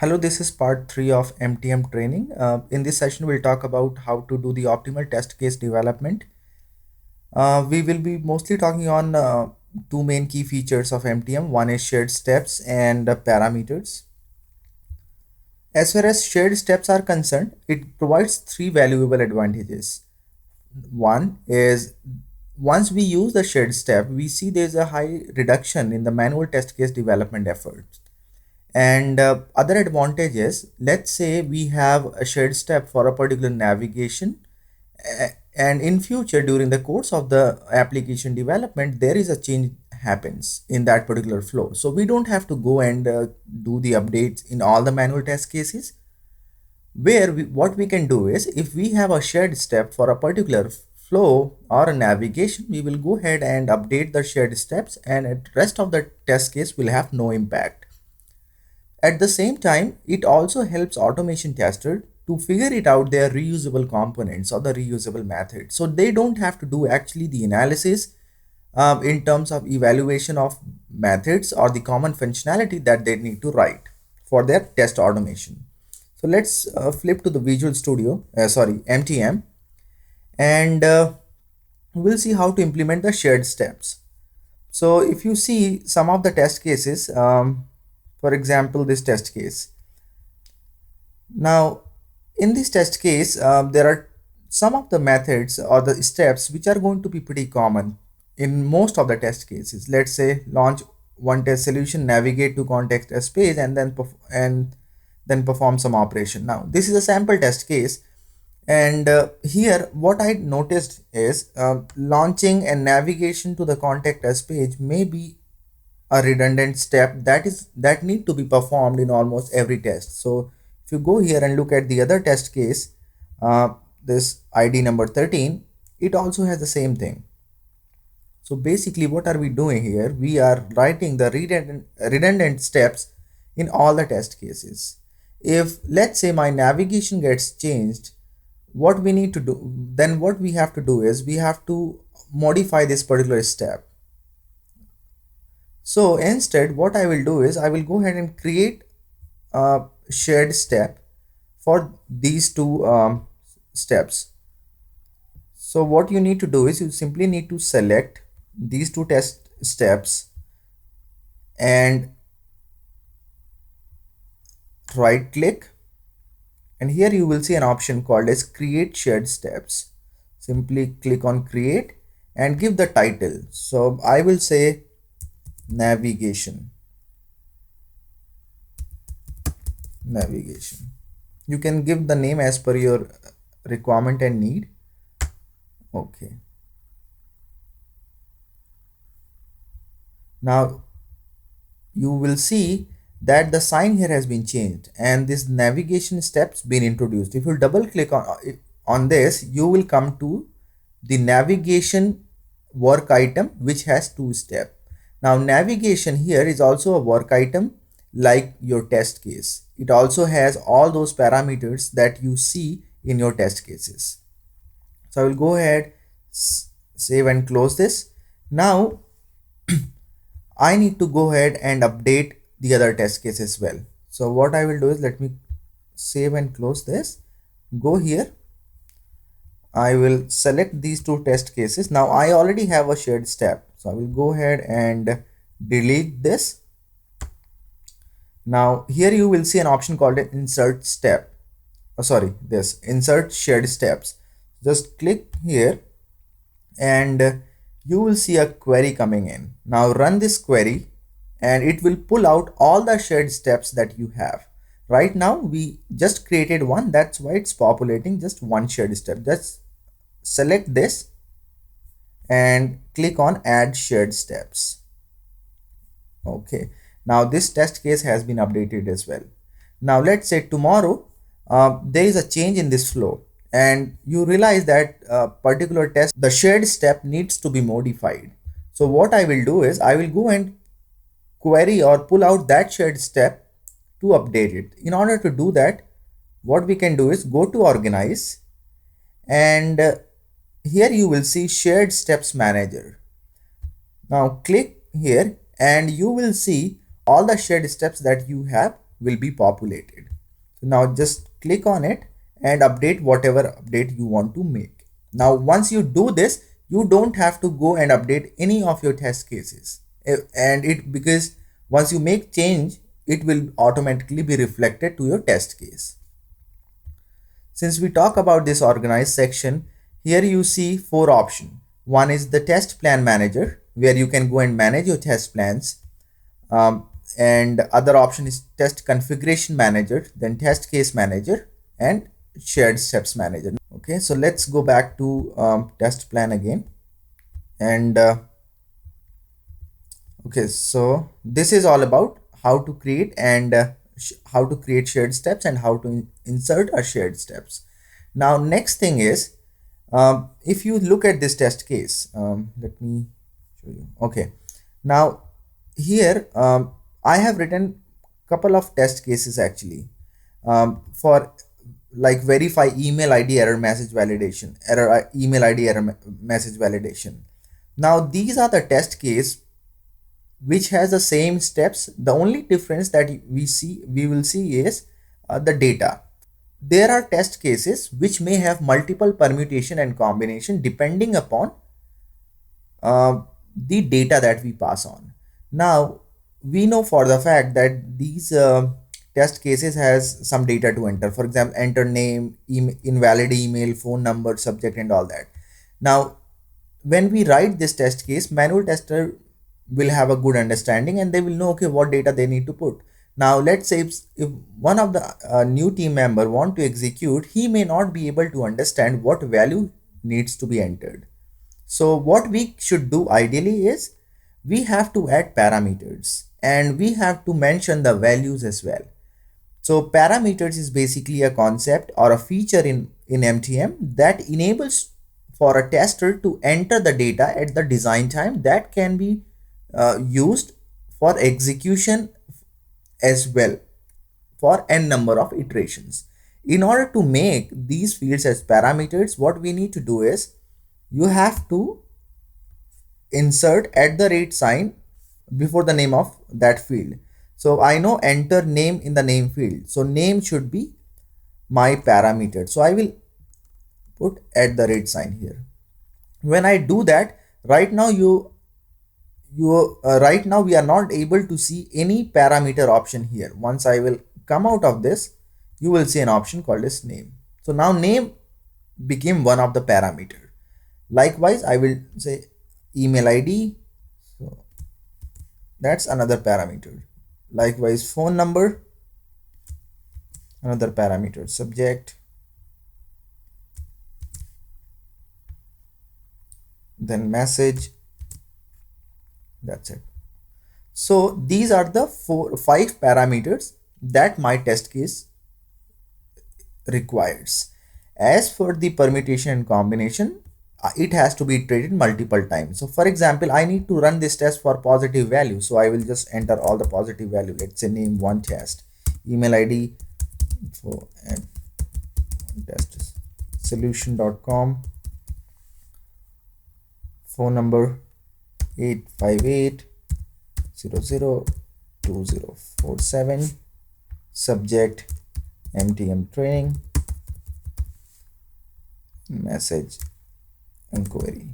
Hello, this is part 3 of MTM training. In this session, we'll talk about how to do the optimal test case development. We will be mostly talking on two main key features of MTM. One is shared steps and parameters. As far as shared steps are concerned, it provides three valuable advantages. One is once we use the shared step, we see there's a high reduction in the manual test case development efforts. And other advantages, let's say we have a shared step for a particular navigation, and in future during the course of the application development, there is a change happens in that particular flow. So we don't have to go and do the updates in all the manual test cases. What we can do is if we have a shared step for a particular flow or a navigation, we will go ahead and update the shared steps, and the rest of the test case will have no impact. At the same time, it also helps automation tester to figure it out their reusable components or the reusable method. So they don't have to do actually the analysis in terms of evaluation of methods or the common functionality that they need to write for their test automation. So let's flip to the Visual Studio, MTM, and we'll see how to implement the shared steps. So if you see some of the test cases, for example, this test case. Now, in this test case, there are some of the methods or the steps which are going to be pretty common in most of the test cases. Let's say launch one test solution, navigate to context test page, and then perform some operation. Now, this is a sample test case, and here what I noticed is launching and navigation to the context test page may be a redundant step that need to be performed in almost every test. So if you go here and look at the other test case, this ID number 13, it also has the same thing. So basically what are we doing here? We are writing the redundant steps in all the test cases. If let's say my navigation gets changed, what we need to do, then what we have to do is we have to modify this particular step. So instead, what I will do is I will go ahead and create a shared step for these two steps. So what you need to do is you simply need to select these two test steps and right click, and here you will see an option called as create shared steps. Simply click on create and give the title. So I will say navigation. You can give the name as per your requirement and need. Okay. Now you will see that the sign here has been changed and this navigation steps been introduced. If you double click on this, you will come to the navigation work item which has two steps. Now navigation here is also a work item like your test case. It also has all those parameters that you see in your test cases. So I will go ahead, save and close this. Now I need to go ahead and update the other test case as well. So what I will do is let me save and close this. Go here. I will select these two test cases. Now I already have a shared step. So I will go ahead and delete this. Now here you will see an option called an insert step. This insert shared steps. Just click here and you will see a query coming in. Now run this query and it will pull out all the shared steps that you have. Right now we just created one, that's why it's populating just one shared step. Just select this and click on add shared steps. Okay, now this test case has been updated as well. Now let's say tomorrow there is a change in this flow and you realize that particular test, the shared step needs to be modified. So what I will do is I will go and query or pull out that shared step to update it. In order to do that, what we can do is go to organize, and here you will see shared steps manager. Now click here and you will see all the shared steps that you have will be populated. So now just click on it and update whatever update you want to make. Now once you do this, you don't have to go and update any of your test cases. And it, because once you make change, it will automatically be reflected to your test case. Since we talk about this organized section, here you see four options. One is the test plan manager, where you can go and manage your test plans. And other option is test configuration manager, then test case manager, and shared steps manager. Okay, so let's go back to test plan again. And okay, so this is all about how to create and how to create shared steps and how to insert a shared steps. Now next thing is, if you look at this test case, let me show you. Okay, now here I have written couple of test cases actually, for like verify email ID error message validation, email ID error message validation. Now these are the test case which has the same steps. The only difference that we will see is the data. There are test cases which may have multiple permutation and combination depending upon the data that we pass on. Now we know for the fact that these test cases has some data to enter. For example, enter name, invalid email, phone number, subject, and all that. Now when we write this test case, manual tester will have a good understanding and they will know, okay, what data they need to put. Now let's say if one of the new team member want to execute, he may not be able to understand what value needs to be entered. So what we should do ideally is we have to add parameters and we have to mention the values as well. So parameters is basically a concept or a feature in MTM that enables for a tester to enter the data at the design time that can be used for execution as well for n number of iterations. In order to make these fields as parameters, what we need to do is you have to insert @ sign before the name of that field. So I know enter name in the name field. So name should be my parameter. So I will put @ sign here. When I do that, right now right now we are not able to see any parameter option here. Once I will come out of this, you will see an option called as name. So now name became one of the parameter. Likewise, I will say email ID. So that's another parameter. Likewise, phone number, another parameter. Subject, then message. That's it. So these are the 5 parameters that my test case requires. As for the permutation and combination, it has to be iterated multiple times. So for example, I need to run this test for positive value. So I will just enter all the positive value. Let's say name 1 test, email ID for test solution.com, phone number 858002047, subject MTM training, message inquiry.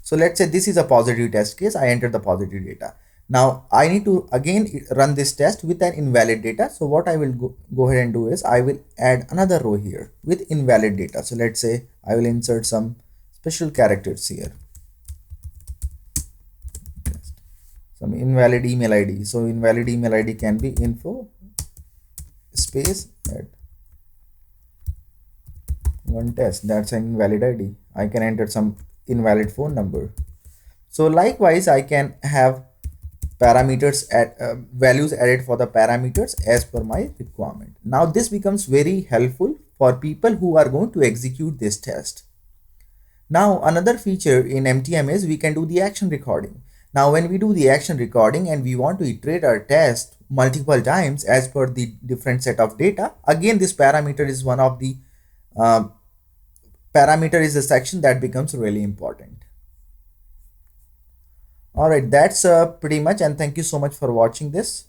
So let's say this is a positive test case. I entered the positive data. Now I need to again run this test with an invalid data. So what I will go ahead and do is I will add another row here with invalid data. So let's say I will insert some special characters here, some invalid email ID. So invalid email ID can be info space at 1 test. That's an invalid ID. I can enter some invalid phone number. So likewise, I can have parameters at values added for the parameters as per my requirement. Now this becomes very helpful for people who are going to execute this test. Now another feature in MTM is we can do the action recording. Now when we do the action recording and we want to iterate our test multiple times as per the different set of data, again this parameter is one of the parameter is a section that becomes really important. All right, that's pretty much, and thank you so much for watching this.